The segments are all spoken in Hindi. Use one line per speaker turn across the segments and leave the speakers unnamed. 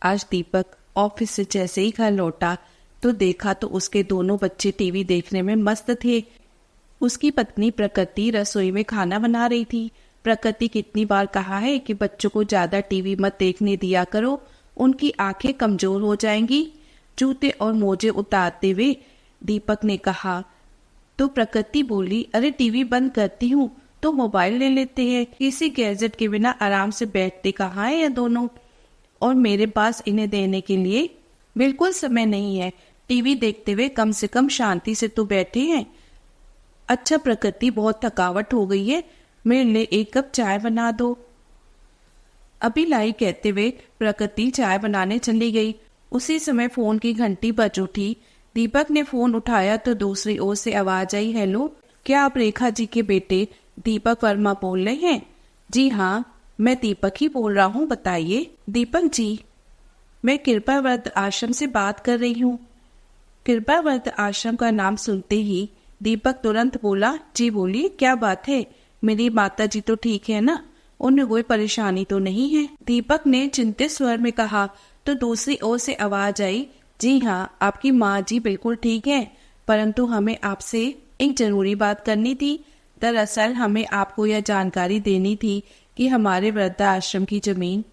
आज दीपक ऑफिस से जैसे ही घर लौटा तो देखा तो उसके दोनों बच्चे टीवी देखने में मस्त थे। उसकी पत्नी प्रकृति रसोई में खाना बना रही थी। प्रकृति कितनी बार कहा है कि बच्चों को ज्यादा टीवी मत देखने दिया करो, उनकी आंखें कमजोर हो जाएंगी। जूते और मोजे उतारते हुए दीपक ने कहा। तो प्रकृति बोली, अरे टीवी बंद करती हूँ तो मोबाइल ले लेते हैं, किसी गैजेट के बिना आराम से बैठते कहाँ है ये दोनों, और मेरे पास इन्हें देने के लिए बिल्कुल समय नहीं है। टीवी देखते हुए कम से कम शांति से तो बैठे हैं। अच्छा प्रकृति, बहुत थकावट हो गई है, मेरे लिए एक कप चाय बना दो। अभी लाई कहते हुए प्रकृति चाय बनाने चली गई। उसी समय फोन की घंटी बज उठी। दीपक ने फोन उठाया तो दूसरी ओर से आवाज आई, हेलो, क्या आप रेखा जी के बेटे दीपक वर्मा बोल रहे हैं? जी हाँ, मैं दीपक ही बोल रहा हूँ, बताइए। दीपक जी, मैं कृपा वृद्ध आश्रम से बात कर रही हूँ। कृपा वृद्ध आश्रम का नाम सुनते ही दीपक तुरंत बोला, जी बोलिए, क्या बात है? मेरी माता जी तो ठीक है ना, उन्हें कोई परेशानी तो नहीं है? दीपक ने चिंतित स्वर में कहा तो दूसरी ओर से आवाज आई, जी हाँ, आपकी माँ जी बिल्कुल ठीक है, परंतु हमें आपसे एक जरूरी बात करनी थी। दरअसल हमें आपको यह जानकारी देनी थी कि हमारे वृद्धाश्रम की जमीन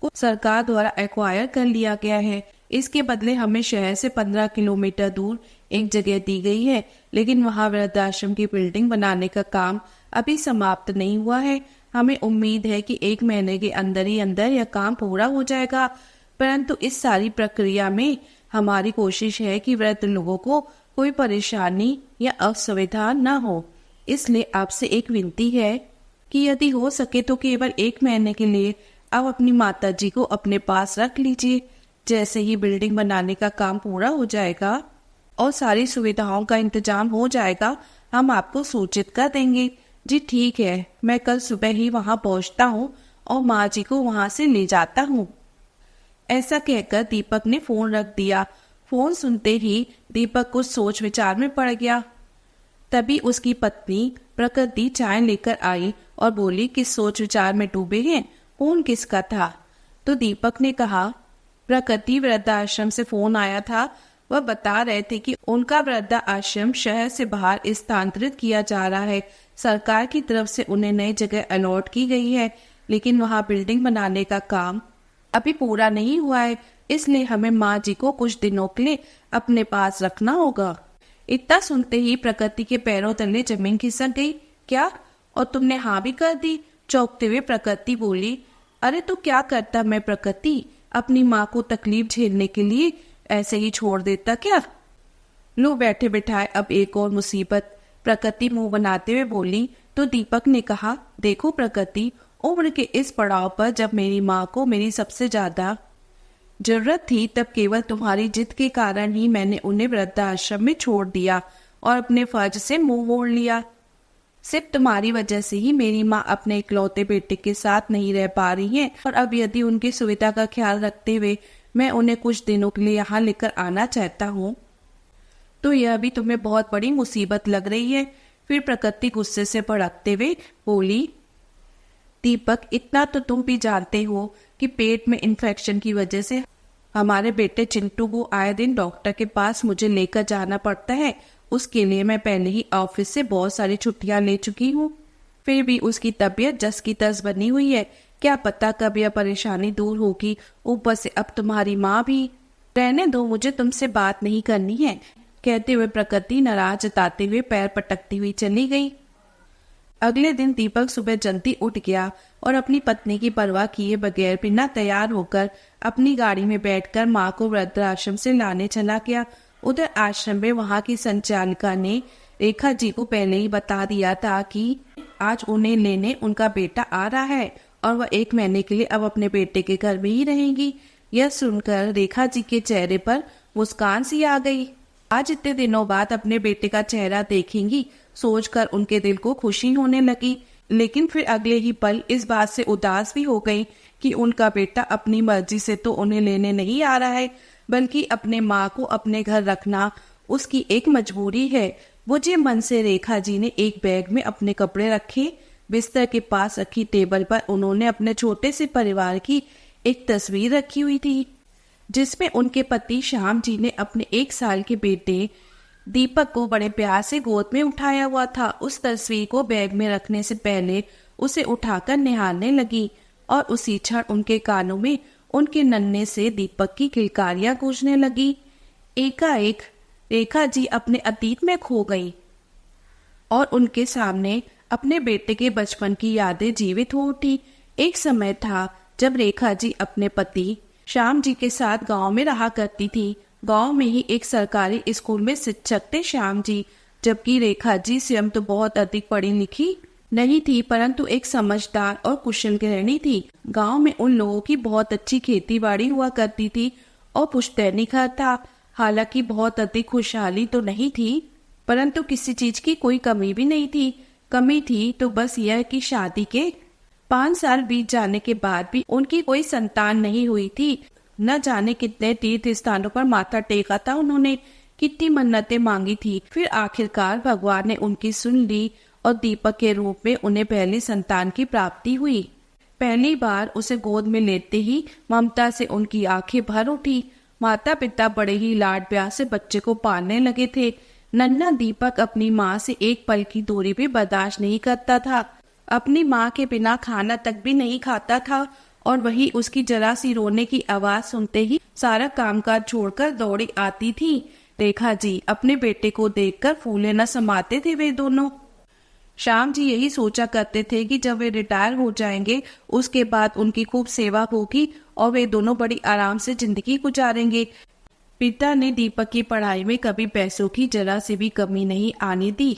को सरकार द्वारा एक्वायर कर लिया गया है। इसके बदले हमें शहर से 15 किलोमीटर दूर एक जगह दी गई है, लेकिन वहाँ वृद्धाश्रम की बिल्डिंग बनाने का काम अभी समाप्त नहीं हुआ है। हमें उम्मीद है कि 1 महीने के अंदर ही अंदर यह काम पूरा हो जाएगा, परंतु इस सारी प्रक्रिया में हमारी कोशिश है कि वृद्ध लोगों को कोई परेशानी या असुविधा न हो। इसलिए आपसे एक विनती है कि यदि हो सके तो केवल 1 महीने के लिए आप अपनी माता जी को अपने पास रख लीजिए। जैसे ही बिल्डिंग बनाने का काम पूरा हो जाएगा और सारी सुविधाओं का इंतजाम हो जाएगा, हम आपको सूचित कर देंगे। जी ठीक है, मैं कल सुबह ही वहां पहुंचता हूँ और माँ जी को वहां से ले जाता हूँ। ऐसा कहकर दीपक ने फोन रख दिया। फोन सुनते ही दीपक कुछ सोच विचार में पड़ गया। तभी उसकी पत्नी प्रकृति चाय लेकर आई और बोली, किस सोच विचार में डूबे हैं? फोन किसका था? तो दीपक ने कहा, प्रकृति वृद्धाश्रम से फोन आया था। वह बता रहे थे कि उनका वृद्धाश्रम शहर से बाहर स्थानांतरित किया जा रहा है। सरकार की तरफ से उन्हें नई जगह अलॉट की गई है, लेकिन वहां बिल्डिंग बनाने का काम अभी पूरा नहीं हुआ है, इसलिए हमें माँ जी को कुछ दिनों के लिए अपने पास रखना होगा। इतना सुनते ही प्रकृति के पैरों तले जमीन खिसक गई। क्या? और तुमने हाँ भी कर दी? चौंकते हुए प्रकृति बोली, अरे तो क्या करता मैं प्रकृति, अपनी माँ को तकलीफ झेलने के लिए ऐसे ही छोड़ देता क्या? लो बैठे बिठाए अब एक और मुसीबत, प्रकृति मुंह बनाते हुए बोली। तो दीपक ने कहा, देखो प्रकृति, उम्र के इस पड़ाव पर जब मेरी माँ को मेरी सबसे ज्यादा जरूरत थी, तब केवल तुम्हारी जिद के कारण ही मैंने उन्हें वृद्धाश्रम में छोड़ दिया और अपने फर्ज से मुंह मोड़ लिया। सिर्फ तुम्हारी वजह से ही मेरी माँ अपने इकलौते बेटे के साथ नहीं रह पा रही है, और अब यदि उनकी सुविधा का ख्याल रखते हुए मैं उन्हें कुछ दिनों के लिए यहाँ लेकर आना चाहता हूँ, तो यह भी तुम्हें बहुत बड़ी मुसीबत लग रही है। फिर प्रकृति गुस्से से भड़कते हुए बोली, दीपक, इतना तो तुम भी जानते हो कि पेट में इन्फेक्शन की वजह से हमारे बेटे चिंटू को आए दिन डॉक्टर के पास मुझे लेकर जाना पड़ता है। उसके लिए मैं पहले ही ऑफिस से बहुत सारी छुट्टियां ले चुकी हूँ, फिर भी उसकी तबीयत जस की तस बनी हुई है। क्या पता कब यह परेशानी दूर होगी। ऊपर से अब तुम्हारी माँ भी। रहने दो, मुझे तुमसे बात नहीं करनी है, कहते हुए प्रकृति नाराज जताते हुए पैर पटकती हुई चली गई। अगले दिन दीपक सुबह जल्दी उठ गया और अपनी पत्नी की परवाह किए बगैर बिना तैयार होकर अपनी गाड़ी में बैठकर माँ को वृद्धाश्रम से लाने चला गया। उधर आश्रम में वहाँ की संचालिका ने रेखा जी को पहले ही बता दिया था कि आज उन्हें लेने उनका बेटा आ रहा है और वह 1 महीने के लिए अब अपने बेटे के घर में ही रहेंगी। यह सुनकर रेखा जी के चेहरे पर मुस्कान सी आ गई। आज इतने दिनों बाद अपने बेटे का चेहरा देखेंगी, सोचकर उनके दिल को खुशी होने लगी। लेकिन फिर अगले ही पल इस बात से उदास भी हो गई कि उनका बेटा अपनी मर्जी से तो उन्हें लेने नहीं आ रहा है, बल्कि अपने माँ को अपने घर रखना उसकी एक मजबूरी है। मुझे मन से रेखा जी ने एक बैग में अपने कपड़े रखे। बिस्तर के पास रखी टेबल पर उन्होंने अपने छोटे से परिवार की एक तस्वीर रखी हुई थी। जिसमें उनके पति श्याम जी ने अपने 1 साल के बेटे दीपक को बड़े प्यार से गोद में उठाया हुआ था। उस तस्वीर को बैग में रखने से पहले उसे उठाकर निहारने लगी और उसी क्षण उनके कानों में उनके नन्हे से दीपक की किलकारियां गूंजने लगी। एकाएक रेखा जी अपने अतीत में खो गई और उनके सामने अपने बेटे के बचपन की यादें जीवित हो उठी। एक समय था जब रेखा जी अपने पति श्याम जी के साथ गांव में रहा करती थी। गांव में ही एक सरकारी स्कूल में शिक्षक थे श्याम जी, जबकि रेखा जी स्वयं तो बहुत अधिक पढ़ी लिखी नहीं थी, परंतु एक समझदार और कुशल गृहिणी थी। गांव में उन लोगों की बहुत अच्छी खेती बाड़ी हुआ करती थी और पुश्तैनी घर था। हालांकि बहुत अधिक खुशहाली तो नहीं थी, परंतु किसी चीज की कोई कमी भी नहीं थी। कमी थी तो बस यह कि शादी के 5 साल बीत जाने के बाद भी उनकी कोई संतान नहीं हुई थी। न जाने कितने तीर्थ स्थानों पर माथा टेका था उन्होंने, कितनी मन्नतें मांगी थी, फिर आखिरकार भगवान ने उनकी सुन ली और दीपक के रूप में उन्हें पहली संतान की प्राप्ति हुई। पहली बार उसे गोद में लेते ही ममता से उनकी आंखें भर उठी। माता पिता बड़े ही लाड प्यार से बच्चे को पालने लगे थे। नन्हा दीपक अपनी माँ से एक पल की दूरी भी बर्दाश्त नहीं करता था। अपनी माँ के बिना खाना तक भी नहीं खाता था और वही उसकी जरा सी रोने की आवाज सुनते ही सारा कामकाज छोड़कर दौड़ी आती थी। रेखा जी अपने बेटे को देखकर फूले न समाते थे वे दोनों। श्याम जी यही सोचा करते थे कि जब वे रिटायर हो जाएंगे उसके बाद उनकी खूब सेवा होगी और वे दोनों बड़ी आराम से जिंदगी गुजारेंगे। पिता ने दीपक की पढ़ाई में कभी पैसों की जरा सी भी कमी नहीं आने दी।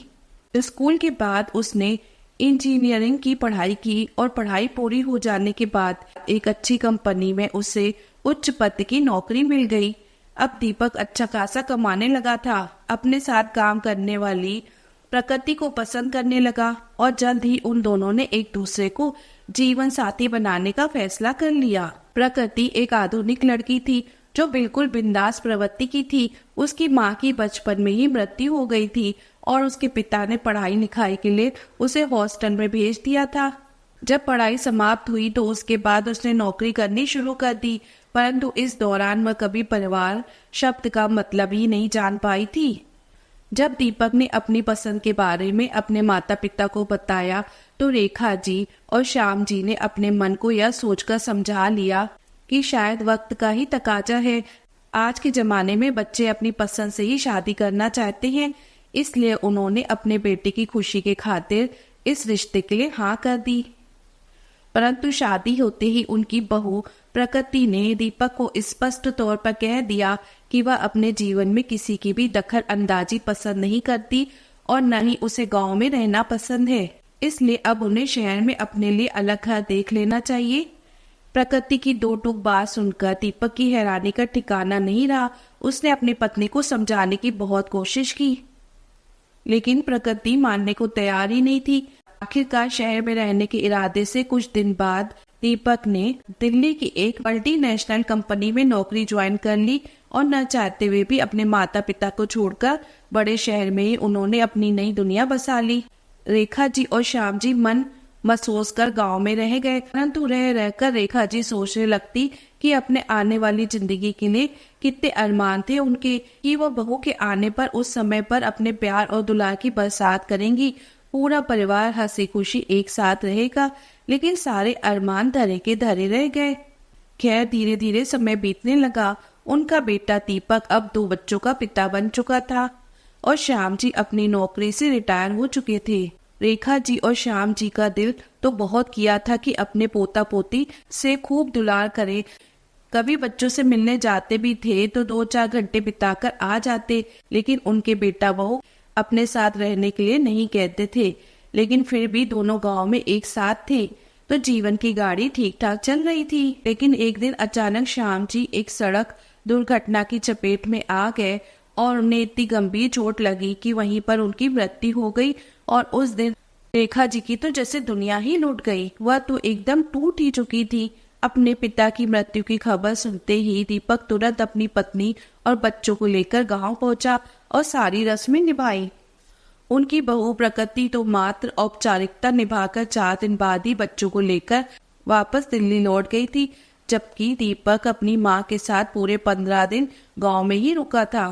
स्कूल के बाद उसने इंजीनियरिंग की पढ़ाई की और पढ़ाई पूरी हो जाने के बाद एक अच्छी कंपनी में उसे उच्च पद की नौकरी मिल गई। अब दीपक अच्छा खासा कमाने लगा था। अपने साथ काम करने वाली प्रकृति को पसंद करने लगा और जल्द ही उन दोनों ने एक दूसरे को जीवन साथी बनाने का फैसला कर लिया। प्रकृति एक आधुनिक लड़की थी जो बिल्कुल बिंदास प्रवृत्ति की थी। उसकी माँ की बचपन में ही मृत्यु हो गई थी और उसके पिता ने पढ़ाई लिखाई के लिए उसे हॉस्टल में भेज दिया था। जब पढ़ाई समाप्त हुई तो उसके बाद उसने नौकरी करनी शुरू कर दी, परंतु इस दौरान वह कभी परिवार शब्द का मतलब ही नहीं जान पाई थी। जब दीपक ने अपनी पसंद के बारे में अपने माता पिता को बताया तो रेखा जी और श्याम जी ने अपने मन को यह सोचकर समझा लिया कि शायद वक्त का ही तकाजा है। आज के जमाने में बच्चे अपनी पसंद से ही शादी करना चाहते हैं, इसलिए उन्होंने अपने बेटे की खुशी के खातिर इस रिश्ते के लिए हाँ कर दी। परंतु शादी होते ही उनकी बहू प्रकृति ने दीपक को स्पष्ट तौर पर कह दिया कि वह अपने जीवन में किसी की भी दखल अंदाजी पसंद नहीं करती और न ही उसे गांव में रहना पसंद है। इसलिए अब उन्हें शहर में अपने लिए अलग घर देख लेना चाहिए। प्रकृति की दो टूक बात सुनकर दीपक की हैरानी का ठिकाना नहीं रहा। उसने अपनी पत्नी को समझाने की बहुत कोशिश की, लेकिन प्रकृति मानने को तैयार ही नहीं थी। आखिरकार शहर में रहने के इरादे से कुछ दिन बाद दीपक ने दिल्ली की एक मल्टीनेशनल कंपनी में नौकरी ज्वाइन कर ली और न चाहते हुए भी अपने माता पिता को छोड़कर बड़े शहर में ही उन्होंने अपनी नई दुनिया बसा ली। रेखा जी और श्याम जी मन महसूस कर गाँव में रह गए, परंतु रह रहकर रेखा जी सोचने लगती कि अपने आने वाली जिंदगी के लिए कितने अरमान थे उनके, कि वह बहू के आने पर उस समय पर अपने प्यार और दुलार की बरसात करेंगी। पूरा परिवार हंसी खुशी एक साथ रहेगा, लेकिन सारे अरमान धरे के धरे रह गए। खैर धीरे धीरे समय बीतने लगा। उनका बेटा दीपक अब 2 बच्चों का पिता बन चुका था और श्याम जी अपनी नौकरी से रिटायर हो चुके थे। रेखा जी और श्याम जी का दिल तो बहुत किया था कि अपने पोता पोती से खूब दुलार करे। कभी बच्चों से मिलने जाते भी थे तो 2-4 घंटे बिताकर आ जाते, लेकिन उनके बेटा बहू अपने साथ रहने के लिए नहीं कहते थे। लेकिन फिर भी दोनों गांव में एक साथ थे तो जीवन की गाड़ी ठीक ठाक चल रही थी। लेकिन एक दिन अचानक श्याम जी एक सड़क दुर्घटना की चपेट में आ गए और उन्हें इतनी गंभीर चोट लगी कि वहीं पर उनकी मृत्यु हो गई। और उस दिन रेखा जी की तो जैसे दुनिया ही लूट गई। वह तो एकदम टूट ही चुकी थी। अपने पिता की मृत्यु की खबर सुनते ही दीपक तुरंत अपनी पत्नी और बच्चों को लेकर गांव पहुंचा और सारी रस्में निभाई। उनकी बहू प्रकृति तो मात्र औपचारिकता निभाकर 4 दिन बाद ही बच्चों को लेकर वापस दिल्ली लौट गई थी। जबकि दीपक अपनी माँ के साथ पूरे 15 दिन गांव में ही रुका था।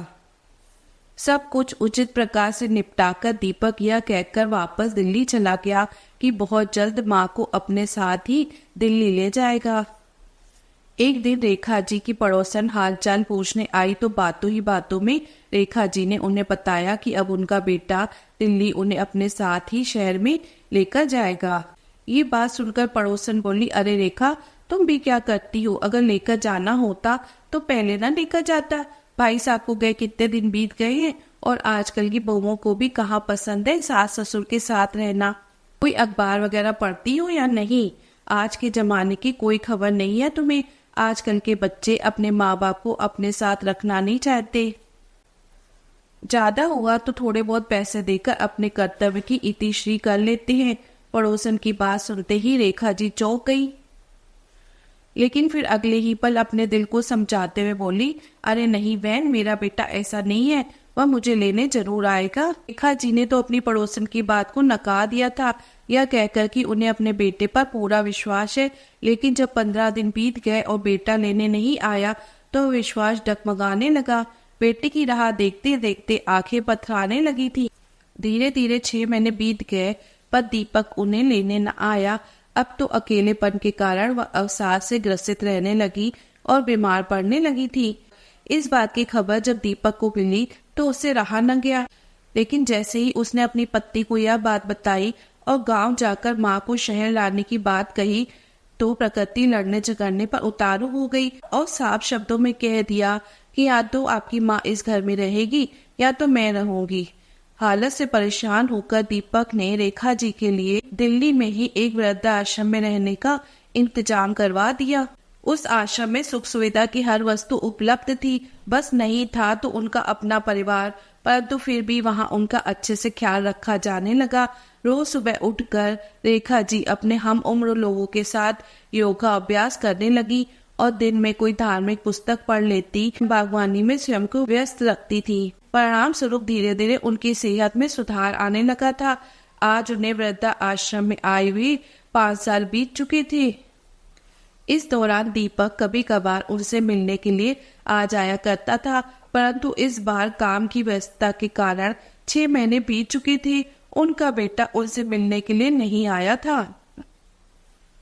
सब कुछ उचित प्रकार से निपटाकर दीपक यह कहकर वापस दिल्ली चला गया कि बहुत जल्द माँ को अपने साथ ही दिल्ली ले जाएगा। एक दिन रेखा जी की पड़ोसन हालचाल पूछने आई तो बातों ही बातों में रेखा जी ने उन्हें बताया कि अब उनका बेटा दिल्ली उन्हें अपने साथ ही शहर में लेकर जाएगा। ये बात सुनकर पड़ोसन बोली, अरे रेखा, तुम भी क्या करती हो? अगर लेकर जाना होता तो पहले ना लेकर जाता। भाई साहब को गए कितने दिन बीत गए हैं, और आजकल की बहुओं को भी कहाँ पसंद है सास ससुर के साथ रहना। कोई अखबार वगैरह पढ़ती हो या नहीं? आज के जमाने की कोई खबर नहीं है तुम्हें? आजकल के बच्चे अपने माँ बाप को अपने साथ रखना नहीं चाहते। ज्यादा हुआ तो थोड़े बहुत पैसे देकर अपने कर्तव्य की इतिश्री कर लेते हैं। पड़ोसन की बात सुनते ही रेखा जी चौंक गई, लेकिन फिर अगले ही पल अपने दिल को समझाते हुए बोली, अरे नहीं बहन, मेरा बेटा ऐसा नहीं है, वह मुझे लेने जरूर आएगा। रेखा जी ने तो अपनी पड़ोसन की बात को नकार दिया था, यह कहकर कि उन्हें अपने बेटे पर पूरा विश्वास है। लेकिन जब 15 दिन बीत गए और बेटा लेने नहीं आया तो विश्वास डगमगाने लगा। बेटे की राह देखते देखते आंखें पथराने लगी थी। धीरे धीरे 6 महीने बीत गए पर दीपक उन्हें लेने न आया। अब तो अकेलेपन के कारण वह अवसाद से ग्रसित रहने लगी और बीमार पड़ने लगी थी। इस बात की खबर जब दीपक को मिली तो उससे रहा न गया। लेकिन जैसे ही उसने अपनी पत्नी को यह बात बताई और गांव जाकर माँ को शहर लाने की बात कही तो प्रकृति लड़ने झगड़ने पर उतारू हो गई और साफ शब्दों में कह दिया कि या तो आपकी माँ इस घर में रहेगी या तो मैं रहूंगी। हालत से परेशान होकर दीपक ने रेखा जी के लिए दिल्ली में ही एक वृद्ध आश्रम में रहने का इंतजाम करवा दिया। उस आश्रम में सुख सुविधा की हर वस्तु उपलब्ध थी, बस नहीं था तो उनका अपना परिवार, परंतु फिर भी वहां उनका अच्छे से ख्याल रखा जाने लगा। रोज सुबह उठकर रेखा जी अपने हम उम्र लोगों के साथ योगा अभ्यास करने लगी और दिन में कोई धार्मिक पुस्तक पढ़ लेती, बागवानी में स्वयं को व्यस्त रखती थी। परिणाम स्वरूप धीरे धीरे उनकी सेहत में सुधार आने लगा था। आज उन्हें वृद्धा आश्रम में आए हुए 5 साल बीत चुके थे। इस दौरान दीपक कभी कभार उनसे मिलने के लिए आ जाया करता था, परंतु इस बार काम की व्यस्तता के कारण 6 महीने बीत चुके थे, उनका बेटा उनसे मिलने के लिए नहीं आया था।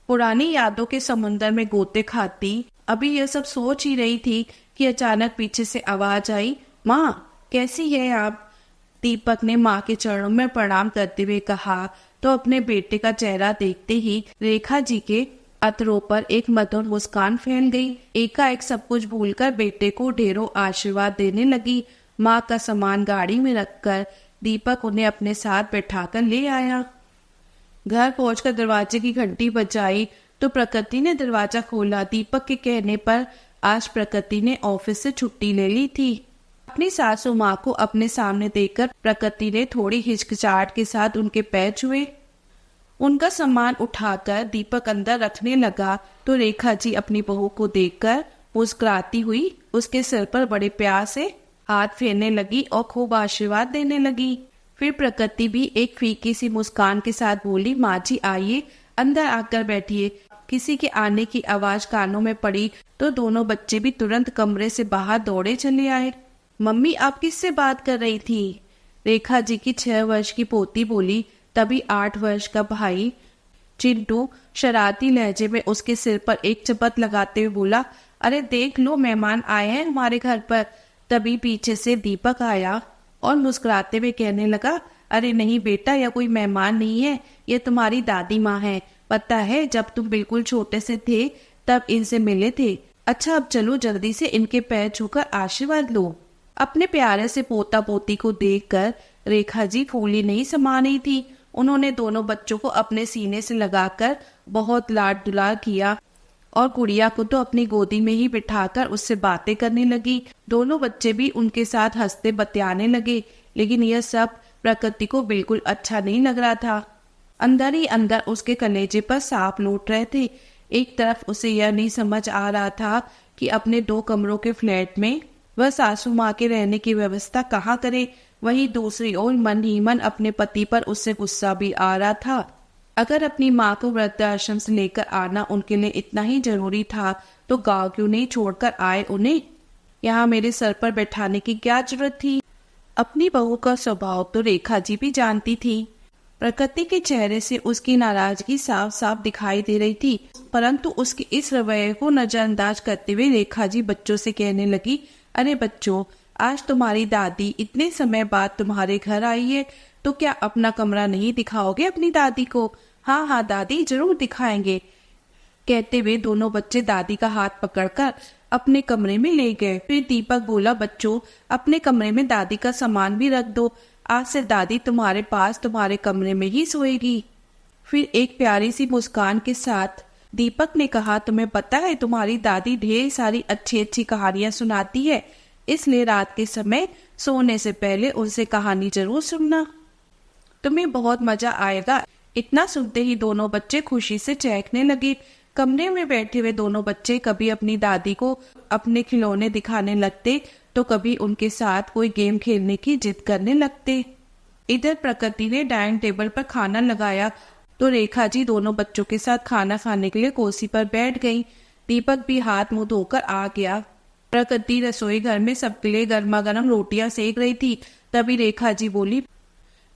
पुरानी यादों के समुद्र में गोते खाती अभी यह सब सोच ही रही थी कि अचानक पीछे से आवाज आई, माँ कैसी है आप? दीपक ने माँ के चरणों में प्रणाम करते हुए कहा तो अपने बेटे का चेहरा देखते ही रेखा जी के अतरों पर एक मधुर मुस्कान फैल गई। एकाएक सब कुछ भूलकर बेटे को ढेरों आशीर्वाद देने लगी। माँ का सामान गाड़ी में रखकर दीपक उन्हें अपने साथ बैठाकर ले आया। घर पहुंचकर दरवाजे की घंटी बजाई तो प्रकृति ने दरवाजा खोला। दीपक के कहने पर आज प्रकृति ने ऑफिस से छुट्टी ले ली थी। अपनी सासू माँ को अपने सामने देखकर प्रकृति ने थोड़ी हिचकिचाहट के साथ उनके पैर छुए। उनका सामान उठाकर दीपक अंदर रखने लगा तो रेखा जी अपनी बहू को देखकर मुस्कुराती हुई उसके सिर पर बड़े प्यार से हाथ फेरने लगी और खूब आशीर्वाद देने लगी। फिर प्रकृति भी एक फीकी सी मुस्कान के साथ बोली, माँ जी आइए, अंदर आकर बैठिए। किसी के आने की आवाज कानों में पड़ी तो दोनों बच्चे भी तुरंत कमरे से बाहर दौड़े चले आए। मम्मी आप किससे बात कर रही थी? रेखा जी की 6 वर्ष की पोती बोली। तभी 8 वर्ष का भाई चिंटू शरारती लहजे में उसके सिर पर एक चपत लगाते हुए बोला, अरे देख लो मेहमान आए हैं हमारे घर पर। तभी पीछे से दीपक आया और मुस्कुराते हुए कहने लगा, अरे नहीं बेटा, यह कोई मेहमान नहीं है, ये तुम्हारी दादी माँ है। पता है जब तुम बिल्कुल छोटे से थे तब इनसे मिले थे। अच्छा अब चलो जल्दी से इनके पैर छूकर आशीर्वाद लो। अपने प्यारे से पोता पोती को देखकर रेखा जी फूली नहीं समा रही थी। उन्होंने दोनों बच्चों को अपने सीने से लगाकर बहुत लाड दुलार किया और गुड़िया को तो अपनी गोदी में ही बिठाकर उससे बातें करने लगी। दोनों बच्चे भी उनके साथ हंसते बतियाने लगे, लेकिन यह सब प्रकृति को बिल्कुल अच्छा नहीं लग रहा था। अंदर ही अंदर उसके कलेजे पर सांप लौट रहे थे। एक तरफ उसे यह नहीं समझ आ रहा था कि अपने 2 कमरों के फ्लैट में वह सासू माँ के रहने की व्यवस्था कहाँ करे, वहीं दूसरी ओर मन ही मन अपने पति पर उससे गुस्सा भी आ रहा था। अगर अपनी माँ को वृद्धाश्रम से लेकर आना उनके लिए इतना ही जरूरी था तो गांव क्यों नहीं छोड़कर आए उन्हें? यहाँ मेरे सर पर बैठाने की क्या जरूरत थी? अपनी बहू का स्वभाव तो रेखा जी भी जानती थी। प्रकृति के चेहरे से उसकी नाराजगी साफ साफ दिखाई दे रही थी, परंतु उसके इस रवैये को नजरअंदाज करते हुए रेखा जी बच्चों से कहने लगी, अरे बच्चों, आज तुम्हारी दादी इतने समय बाद तुम्हारे घर आई है, तो क्या अपना कमरा नहीं दिखाओगे अपनी दादी को? हाँ हाँ दादी, जरूर दिखाएंगे। कहते हुए दोनों बच्चे दादी का हाथ पकड़कर अपने कमरे में ले गए। फिर दीपक बोला, बच्चों, अपने कमरे में दादी का सामान भी रख दो, आज से दादी तुम्हारे पास तुम्हारे कमरे में ही सोएगी। फिर एक प्यारी सी मुस्कान के साथ दीपक ने कहा, तुम्हें पता है तुम्हारी दादी ढेर सारी अच्छी अच्छी कहानियां सुनाती है, इसलिए रात के समय सोने से पहले उनसे कहानी जरूर सुनना, तुम्हें बहुत मजा आएगा। इतना सुनते ही दोनों बच्चे खुशी से चहकने लगे। कमरे में बैठे हुए दोनों बच्चे कभी अपनी दादी को अपने खिलौने दिखाने लगते तो कभी उनके साथ कोई गेम खेलने की जिद करने लगते। इधर प्रकृति ने डाइनिंग टेबल पर खाना लगाया तो रेखा जी दोनों बच्चों के साथ खाना खाने के लिए कुर्सी पर बैठ गई। दीपक भी हाथ मुंह धोकर आ गया। प्रकृति रसोई घर में सबके लिए गर्मा गर्म रोटियां सेक रही थी। तभी रेखा जी बोली,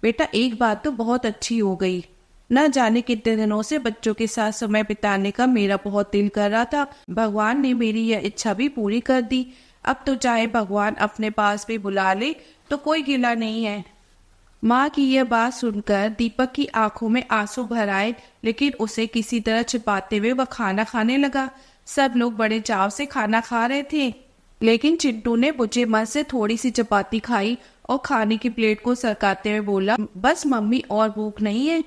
बेटा एक बात तो बहुत अच्छी हो गई, न जाने कितने दिनों से बच्चों के साथ समय बिताने का मेरा बहुत दिल कर रहा था, भगवान ने मेरी यह इच्छा भी पूरी कर दी। अब तो चाहे भगवान अपने पास भी बुला ले तो कोई गिला नहीं है। माँ की यह बात सुनकर दीपक की आंखों में आंसू भर आए, लेकिन उसे किसी तरह छिपाते हुए वह खाना खाने लगा। सब लोग बड़े चाव से खाना खा रहे थे, लेकिन चिंटू ने बुझे मन से थोड़ी सी चपाती खाई और खाने की प्लेट को सरकाते हुए बोला, बस मम्मी, और भूख नहीं है।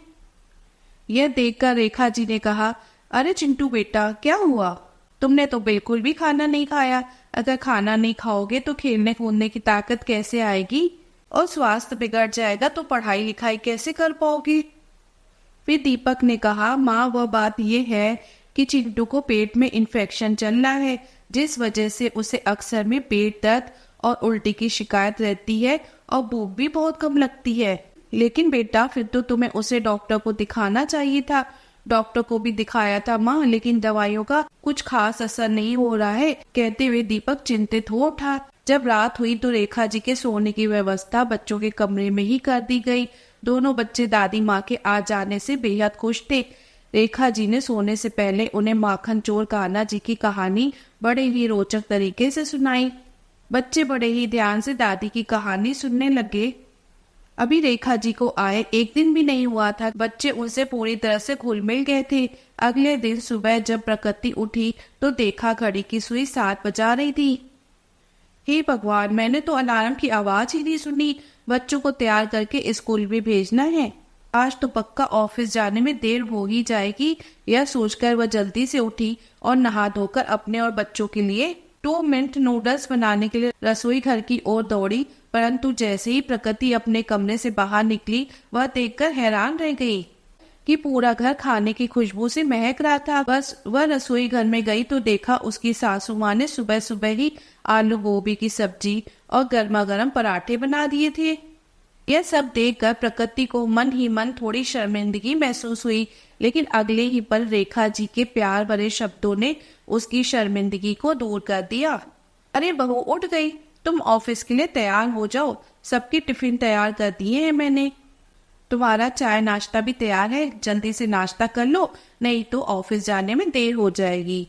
यह देखकर रेखा जी ने कहा, अरे चिंटू बेटा, क्या हुआ? तुमने तो बिल्कुल भी खाना नहीं खाया। अगर खाना नहीं खाओगे तो खेलने कूदने की ताकत कैसे आएगी, और स्वास्थ्य बिगड़ जाएगा तो पढ़ाई लिखाई कैसे कर पाओगी? फिर दीपक ने कहा, माँ, वह बात यह है कि चिंटू को पेट में इन्फेक्शन चल रहा है, जिस वजह से उसे अक्सर में पेट दर्द और उल्टी की शिकायत रहती है और भूख भी बहुत कम लगती है। लेकिन बेटा, फिर तो तुम्हें उसे डॉक्टर को दिखाना चाहिए था। डॉक्टर को भी दिखाया था माँ, लेकिन दवाइयों का कुछ खास असर नहीं हो रहा है। कहते हुए दीपक चिंतित हो उठा। जब रात हुई तो रेखा जी के सोने की व्यवस्था बच्चों के कमरे में ही कर दी गई। दोनों बच्चे दादी माँ के आ जाने से बेहद खुश थे। रेखा जी ने सोने से पहले उन्हें माखन चोर कान्हा जी की कहानी बड़े ही रोचक तरीके से सुनाई। बच्चे बड़े ही ध्यान से दादी की कहानी सुनने लगे। अभी रेखा जी को आए एक दिन भी नहीं हुआ था, बच्चे उनसे पूरी तरह से घुल मिल गए थे। अगले दिन सुबह जब प्रकृति उठी तो देखा घड़ी की सुई 7 बजा रही थी। हे भगवान, मैंने तो अलार्म की आवाज ही नहीं सुनी। बच्चों को तैयार करके स्कूल भी भेजना है, आज तो पक्का ऑफिस जाने में देर हो ही जाएगी। यह सोचकर वह जल्दी से उठी और नहा धोकर अपने और बच्चों के लिए 2 मिनट नूडल्स बनाने के लिए रसोई घर की ओर दौड़ी। परंतु जैसे ही प्रकृति अपने कमरे से बाहर निकली, वह देखकर हैरान रह गई कि पूरा घर खाने की खुशबू से महक रहा था। बस वह रसोई घर में गई तो देखा उसकी सासू माँ ने सुबह सुबह ही आलू गोभी की सब्जी और गर्मा गर्म पराठे बना दिए थे। यह सब देखकर प्रकृति को मन ही मन थोड़ी शर्मिंदगी महसूस हुई, लेकिन अगले ही पल रेखा जी के प्यार भरे शब्दों ने उसकी शर्मिंदगी को दूर कर दिया। अरे बहू, उठ गई, तुम ऑफिस के लिए तैयार हो जाओ, सबकी टिफिन तैयार कर दिए हैं मैंने। तुम्हारा चाय नाश्ता भी तैयार है, जल्दी से नाश्ता कर लो, नहीं तो ऑफिस जाने में देर हो जाएगी।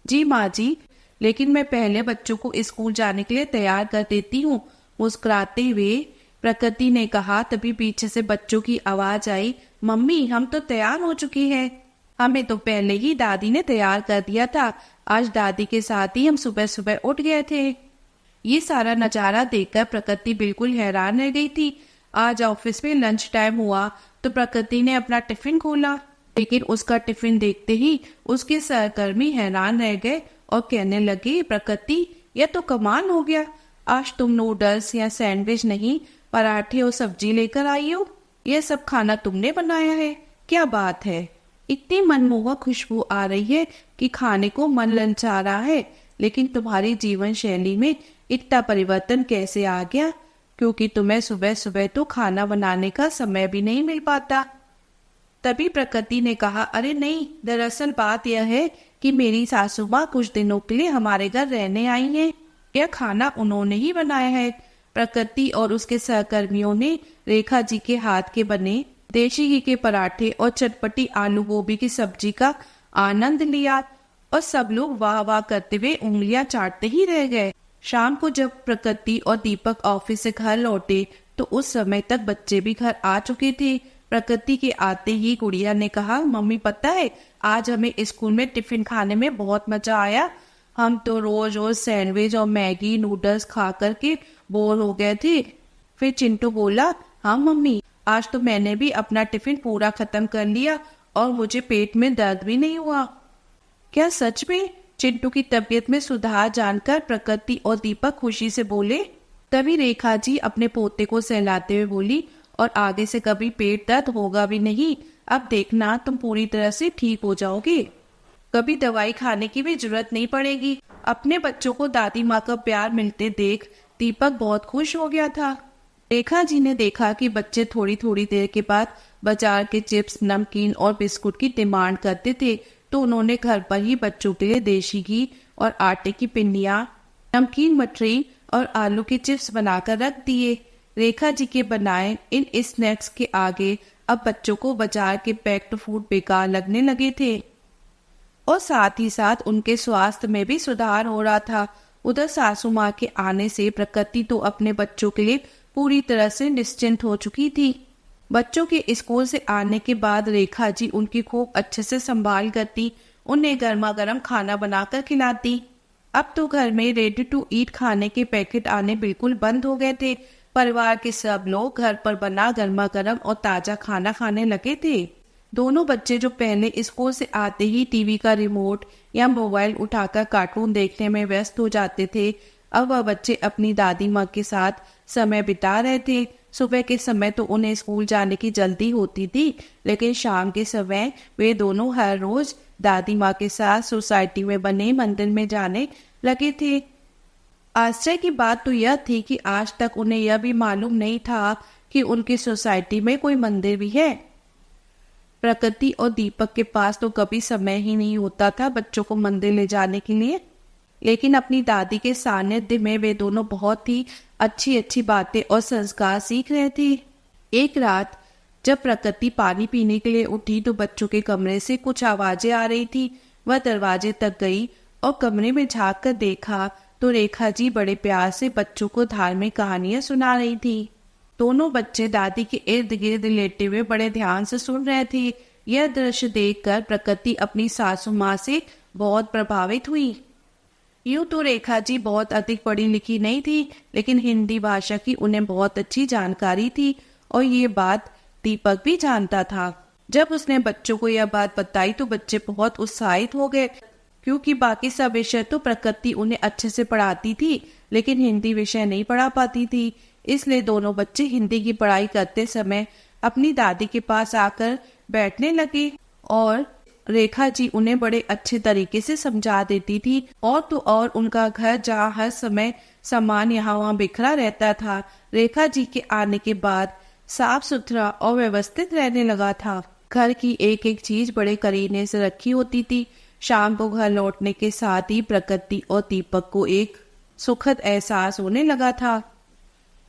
जी माँ जी, लेकिन मैं पहले बच्चों को स्कूल जाने के लिए तैयार कर देती हूँ, मुस्कुराते हुए प्रकृति ने कहा। तभी पीछे से बच्चों की आवाज आई, मम्मी, हम तो तैयार हो चुकी हैं। हमें तो पहले ही दादी ने तैयार कर दिया था, आज दादी के साथ ही हम सुबह सुबह उठ गए थे। ये सारा नजारा देखकर प्रकृति बिल्कुल हैरान रह गई थी। आज ऑफिस में लंच टाइम हुआ तो प्रकृति ने अपना टिफिन खोला, लेकिन उसका टिफिन देखते ही उसके सहकर्मी हैरान रह गए और कहने लगे, प्रकृति, यह तो कमाल हो गया, आज तुम नूडल्स या सैंडविच नहीं, पराठे और सब्जी लेकर आई हो। यह सब खाना तुमने बनाया है, क्या बात है। इतनी मनमोहक खुशबू आ रही है कि खाने को मन ललचा रहा है। लेकिन तुम्हारी जीवन शैली में इतना परिवर्तन कैसे आ गया, क्योंकि तुम्हें सुबह सुबह तो खाना बनाने का समय भी नहीं मिल पाता। तभी प्रकृति ने कहा, अरे नहीं, दरअसल बात यह है कि मेरी सासू माँ कुछ दिनों के लिए हमारे घर रहने आई हैं। यह खाना उन्होंने ही बनाया है। प्रकृति और उसके सहकर्मियों ने रेखा जी के हाथ के बने देशी घी के पराठे और चटपटी आलू गोभी की सब्जी का आनंद लिया और सब लोग वाह वाह करते हुए उंगलियां चाटते ही रह गए। शाम को जब प्रकृति और दीपक ऑफिस से घर लौटे तो उस समय तक बच्चे भी घर आ चुके थे। प्रकृति के आते ही गुड़िया ने कहा, मम्मी पता है आज हमें स्कूल में टिफिन खाने में बहुत मजा आया। हम तो रोज रोज सैंडविच और मैगी नूडल्स खा करके बोर हो गए थे। फिर चिंटू बोला, हाँ मम्मी, आज तो मैंने भी अपना टिफिन पूरा खत्म कर लिया और मुझे पेट में दर्द भी नहीं हुआ। क्या सच में? चिंटू की तबीयत में सुधार जानकर प्रकृति और दीपक खुशी से बोले। तभी रेखा जी अपने पोते को सहलाते हुए बोली, और आगे से कभी पेट दर्द होगा भी नहीं। अब देखना तुम पूरी तरह से ठीक हो जाओगे, कभी दवाई खाने की भी जरूरत नहीं पड़ेगी। अपने बच्चों को दादी माँ का प्यार मिलते देख दीपक बहुत खुश हो गया था। रेखा जी ने देखा कि बच्चे थोड़ी थोड़ी देर के बाद बाजार के चिप्स, नमकीन और बिस्कुट की डिमांड करते थे, तो उन्होंने घर पर ही बच्चों के लिए देशी घी और आटे की पिंडियां, नमकीन मठरी और आलू के चिप्स बनाकर रख दिए। रेखा जी के बनाए इन स्नैक्स के आगे अब बच्चों को बाजार के पैक्ड फूड बेकार लगने लगे थे और साथ ही साथ उनके स्वास्थ्य में भी सुधार हो रहा था। उधर सासू माँ के आने से प्रकृति तो अपने बच्चों के लिए पूरी तरह से निश्चिंत हो चुकी थी। बच्चों के स्कूल से आने के बाद रेखा जी उनकी खूब अच्छे से संभाल करती, उन्हें गर्मा गर्म खाना बनाकर खिलाती। अब तो घर में रेडी टू ईट खाने के पैकेट आने बिल्कुल बंद हो गए थे। परिवार के सब लोग घर पर बना गर्मा गर्म और ताजा खाना खाने लगे थे। दोनों बच्चे जो पहले स्कूल से आते ही टीवी का रिमोट या मोबाइल उठाकर कार्टून देखने में व्यस्त हो जाते थे, अब वह बच्चे अपनी दादी माँ के साथ समय बिता रहे थे। सुबह के समय तो उन्हें स्कूल जाने की जल्दी होती थी, लेकिन शाम के समय वे दोनों हर रोज दादी माँ के साथ सोसाइटी में बने मंदिर में जाने लगे थे। आश्चर्य की बात तो यह थी कि आज तक उन्हें यह भी मालूम नहीं था कि उनकी सोसाइटी में कोई मंदिर भी है। प्रकृति और दीपक के पास तो कभी समय ही नहीं होता था बच्चों को मंदिर ले जाने के लिए, लेकिन अपनी दादी के सानिध्य में वे दोनों बहुत ही अच्छी अच्छी बातें और संस्कार सीख रहे थे। एक रात जब प्रकृति पानी पीने के लिए उठी तो बच्चों के कमरे से कुछ आवाजें आ रही थी। वह दरवाजे तक गई और कमरे में झांक कर देखा तो रेखा जी बड़े प्यार से बच्चों को धार्मिक कहानियां सुना रही थी। दोनों बच्चे दादी के इर्द गिर्द लेटे हुए बड़े ध्यान से सुन रहे थे। यह दृश्य देखकर प्रकृति अपनी सासू माँ से बहुत प्रभावित हुई। यूं तो रेखा जी बहुत अधिक पढ़ी लिखी नहीं थी, लेकिन हिंदी भाषा की उन्हें बहुत अच्छी जानकारी थी और ये बात दीपक भी जानता था। जब उसने बच्चों को यह बात बताई तो बच्चे बहुत उत्साहित हो गए, क्योंकि बाकी सब विषय तो प्रकृति उन्हें अच्छे से पढ़ाती थी, लेकिन हिंदी विषय नहीं पढ़ा पाती थी। इसलिए दोनों बच्चे हिंदी की पढ़ाई करते समय अपनी दादी के पास आकर बैठने लगे और रेखा जी उन्हें बड़े अच्छे तरीके से समझा देती थी। और तो और उनका घर जहाँ हर समय सामान यहाँ वहाँ बिखरा रहता था, रेखा जी के आने के बाद साफ सुथरा और व्यवस्थित रहने लगा था। घर की एक एक चीज बड़े करीने से रखी होती थी। शाम को घर लौटने के साथ ही प्रकृति और दीपक को एक सुखद एहसास होने लगा था।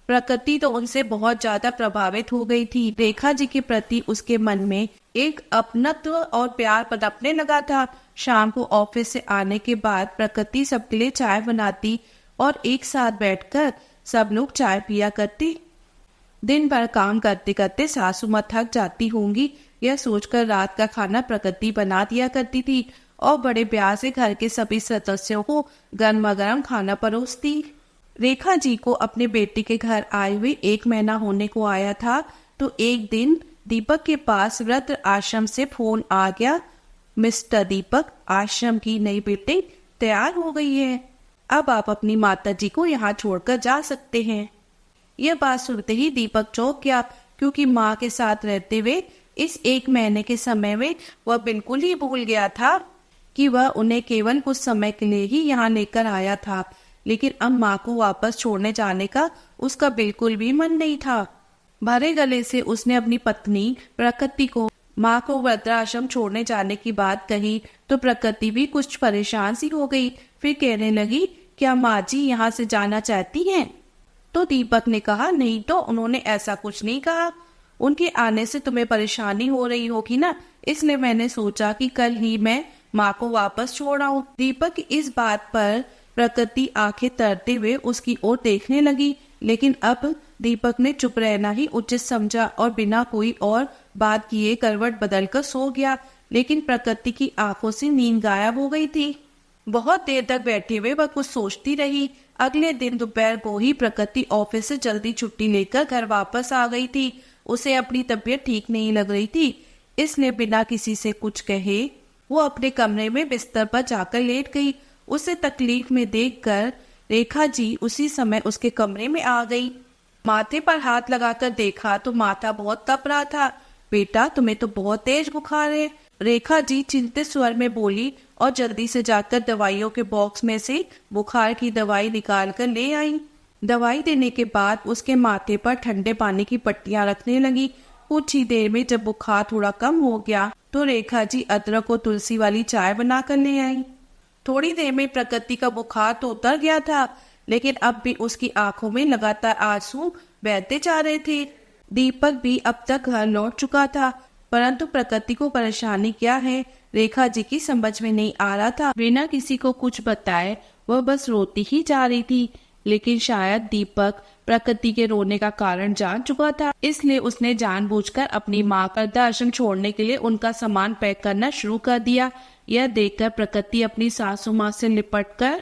प्रकृति तो उनसे बहुत ज्यादा प्रभावित हो गई थी। रेखा जी के प्रति उसके मन में एक अपनत्व और प्यार पनपने लगा था। शाम को ऑफिस से आने के बाद प्रकृति सबके लिए चाय बनाती और एक साथ बैठकर सब लोग चाय पिया करती। दिन भर काम करते करते सासू माँ थक जाती होंगी, यह सोचकर रात का खाना प्रकृति बना दिया करती थी और बड़े प्यार से घर के सभी सदस्यों को गर्मा गर्म खाना परोसती। रेखा जी को अपने बेटे के घर आए हुए 1 महीना होने को आया था, तो एक दिन दीपक के पास वृद्ध आश्रम से फोन आ गया। मिस्टर दीपक, आश्रम की नई बेटी तैयार हो गई है, अब आप अपनी माता जी को यहाँ छोड़कर जा सकते हैं। यह बात सुनते ही दीपक चौंक गया, क्योंकि माँ के साथ रहते हुए इस 1 महीने के समय में वह बिल्कुल ही भूल गया था कि वह उन्हें केवल कुछ समय के लिए ही यहाँ लेकर आया था। लेकिन अब माँ को वापस छोड़ने जाने का उसका बिल्कुल भी मन नहीं था। भरे गले से उसने अपनी पत्नी प्रकृति को माँ को वृद्धाश्रम छोड़ने जाने की बात कही तो प्रकृति भी कुछ परेशान सी हो गई। फिर कहने लगी, क्या माँ जी यहाँ से जाना चाहती हैं? तो दीपक ने कहा, नहीं तो उन्होंने ऐसा कुछ नहीं कहा। उनके आने से तुम्हें परेशानी हो रही होगी ना, इसलिए मैंने सोचा कि कल ही मैं माँ को वापस छोड़ आऊं। दीपक की इस बात पर प्रकृति आंखें तरते हुए उसकी ओर देखने लगी, लेकिन अब दीपक ने चुप रहना ही उचित समझा और बिना कोई और बात किए करवट बदलकर सो गया। लेकिन प्रकृति की आंखों से नींद गायब हो गई थी। बहुत देर तक बैठे हुए वह कुछ सोचती रही। अगले दिन दोपहर को ही प्रकृति ऑफिस से जल्दी छुट्टी लेकर घर वापस आ गई थी। उसे अपनी तबीयत ठीक नहीं लग रही थी, इसलिए बिना किसी से कुछ कहे वो अपने कमरे में बिस्तर पर जाकर लेट गई। उसे तकलीफ में देखकर रेखा जी उसी समय उसके कमरे में आ गई। माथे पर हाथ लगाकर देखा तो माथा बहुत तप रहा था। बेटा, तुम्हें तो बहुत तेज बुखार है, रेखा जी चिंतित स्वर में बोली और जल्दी से जाकर दवाइयों के बॉक्स में से बुखार की दवाई निकाल कर ले आई। दवाई देने के बाद उसके माथे पर ठंडे पानी की पट्टियां रखने लगी। कुछ ही देर में जब बुखार थोड़ा कम हो गया तो रेखा जी अदरक और तुलसी वाली चाय बनाकर ले आई। थोड़ी देर में प्रकृति का बुखार तो उतर गया था, लेकिन अब भी उसकी आंखों में लगातार आंसू बहते जा रहे थे। दीपक भी अब तक घर लौट चुका था, परंतु प्रकृति को परेशानी क्या है रेखा जी की समझ में नहीं आ रहा था। बिना किसी को कुछ बताए वह बस रोती ही जा रही थी, लेकिन शायद दीपक प्रकृति के रोने का कारण जान चुका था, इसलिए उसने जानबूझकर अपनी माँ का वृद्धाश्रम छोड़ने के लिए उनका सामान पैक करना शुरू कर दिया। यह देखकर प्रकृति अपनी सासू माँ से लिपटकर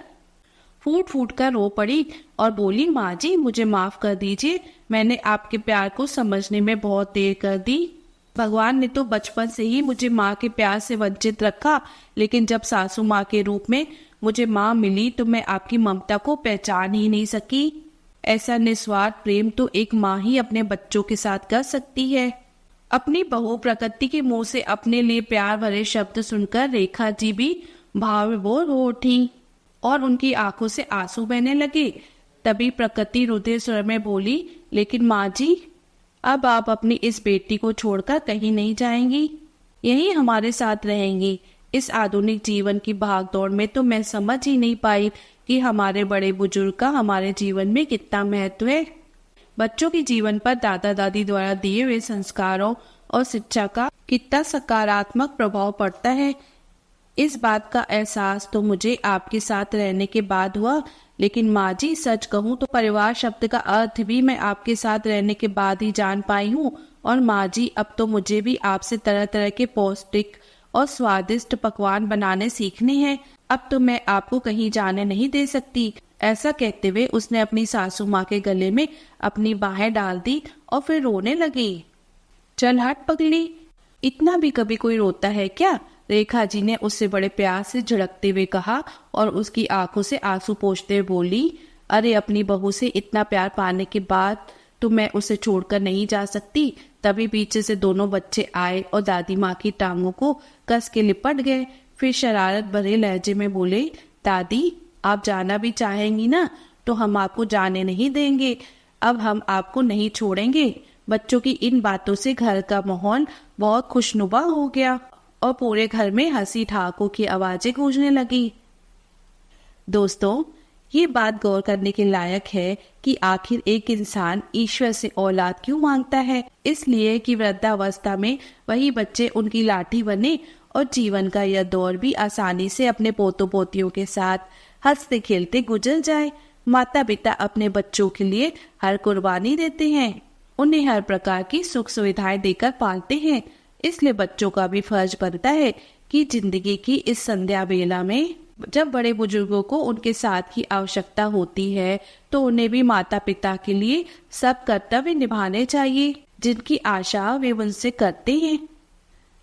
फूट फूट कर रो पड़ी और बोली, माँ जी मुझे माफ कर दीजिए, मैंने आपके प्यार को समझने में बहुत देर कर दी। भगवान ने तो बचपन से ही मुझे माँ के प्यार से वंचित रखा, लेकिन जब सासू माँ के रूप में मुझे माँ मिली तो मैं आपकी ममता को पहचान ही नहीं सकी। ऐसा निस्वार्थ प्रेम तो एक माँ ही अपने बच्चों के साथ कर सकती है। अपनी बहू प्रकृति के मुंह से अपने लिए प्यार भरे शब्द सुनकर रेखा जी भी भावविभोर हो उठी और उनकी आंखों से आंसू बहने लगे। तभी प्रकृति रुधिर स्वर में बोली, लेकिन माँ जी, अब आप अपनी इस बेटी को छोड़कर कहीं नहीं जाएंगी, यही हमारे साथ रहेंगी। इस आधुनिक जीवन की भागदौड़ में तो मैं समझ ही नहीं पाई कि हमारे बड़े बुजुर्ग का हमारे जीवन में कितना महत्व है। बच्चों के जीवन पर दादा दादी द्वारा दिए हुए संस्कारों और शिक्षा का कितना सकारात्मक प्रभाव पड़ता है। इस बात का एहसास तो मुझे आपके साथ रहने के बाद हुआ, लेकिन माँ जी सच कहूँ तो परिवार शब्द का अर्थ भी मैं आपके साथ रहने के बाद ही जान पाई हूँ। और माँ जी, अब तो मुझे भी आपसे तरह तरह के पौष्टिक और स्वादिष्ट पकवान बनाने सीखने हैं। अब तो मैं आपको कहीं जाने नहीं दे सकती। ऐसा कहते हुए उसने अपनी सासू माँ के गले में अपनी बाहें डाल दी और फिर रोने लगी। चल हट पगली, इतना भी कभी कोई रोता है क्या? रेखा जी ने उससे बड़े प्यार से झिड़कते हुए कहा और उसकी आंखों से आंसू पोंछते हुए बोली, अरे अपनी बहू से इतना प्यार पाने के बाद तो मैं उसे छोड़कर नहीं जा सकती। तभी पीछे से दोनों बच्चे आए और दादी माँ की टांगों को कस के लिपट गए। फिर शरारत भरे लहजे में बोले, दादी आप जाना भी चाहेंगी ना तो हम आपको जाने नहीं देंगे। अब हम आपको नहीं छोड़ेंगे। बच्चों की इन बातों से घर का माहौल बहुत खुशनुमा हो गया और पूरे घर में हंसी ठहाकों की आवाजें गूंजने लगी। दोस्तों, ये बात गौर करने के लायक है कि आखिर एक इंसान ईश्वर से औलाद क्यों मांगता है? इसलिए कि वृद्धावस्था में वही बच्चे उनकी लाठी बने और जीवन का यह दौर भी आसानी से अपने पोतों पोतियों के साथ हंसते खेलते गुजर जाए। माता पिता अपने बच्चों के लिए हर कुर्बानी देते हैं, उन्हें हर प्रकार की सुख सुविधाएं देकर पालते हैं। इसलिए बच्चों का भी फर्ज बनता है कि जिंदगी की इस संध्या बेला में जब बड़े बुजुर्गों को उनके साथ की आवश्यकता होती है तो उन्हें भी माता पिता के लिए सब कर्तव्य निभाने चाहिए जिनकी आशा वे उनसे करते हैं।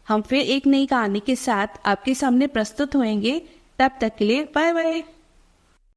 हम फिर एक नई कहानी के साथ आपके सामने प्रस्तुत होंगे। तब तक के लिए बाय बाय।